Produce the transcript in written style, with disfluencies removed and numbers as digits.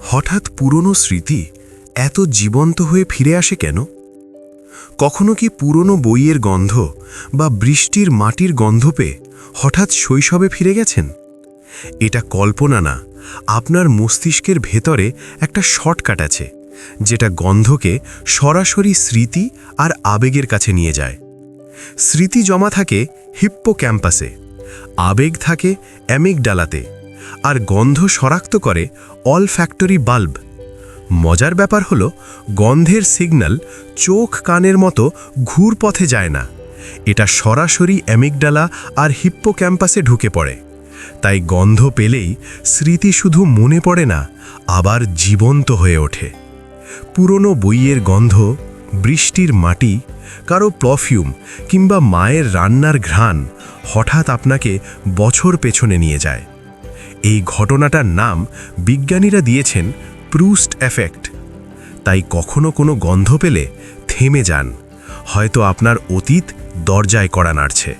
হঠাৎ পুরনো স্মৃতি এত জীবন্ত হয়ে ফিরে আসে কেন? কখনো কি পুরনো বইয়ের গন্ধ বা বৃষ্টির মাটির গন্ধ পেয়ে হঠাৎ শৈশবে ফিরে গেছেন? এটা কল্পনা না, আপনার মস্তিষ্কের ভেতরে একটা শর্টকাট আছে, যেটা গন্ধকে সরাসরি স্মৃতি আর আবেগের কাছে নিয়ে যায়। স্মৃতি জমা থাকে হিপ্পোক্যাম্পাসে, আবেগ থাকে অ্যামিগডালাতে, আর গন্ধ শনাক্ত করে অলফ্যাক্টরি বাল্ব। মজার ব্যাপার হলো, গন্ধের সিগন্যাল চোখ কানের মতো ঘুরপথে যায় না, এটা সরাসরি অ্যামিগডালা আর হিপ্পোক্যাম্পাসে ঢুকে পড়ে। তাই গন্ধ পেলেই স্মৃতি শুধু মনে পড়ে না, আবার জীবন্ত হয়ে ওঠে। পুরনো বইয়ের গন্ধ, বৃষ্টির মাটি, কারো পারফিউম কিংবা মায়ের রান্নার ঘ্রাণ হঠাৎ আপনাকে বছর পেছনে নিয়ে যায়। এই ঘটনাটার নাম বিজ্ঞানীরা দিয়েছেন প্রুস্ট এফেক্ট। তাই কখনো কোনো গন্ধ পেলে থেমে যান, হয়তো আপনার অতীত দরজায় কড়া নাড়ছে।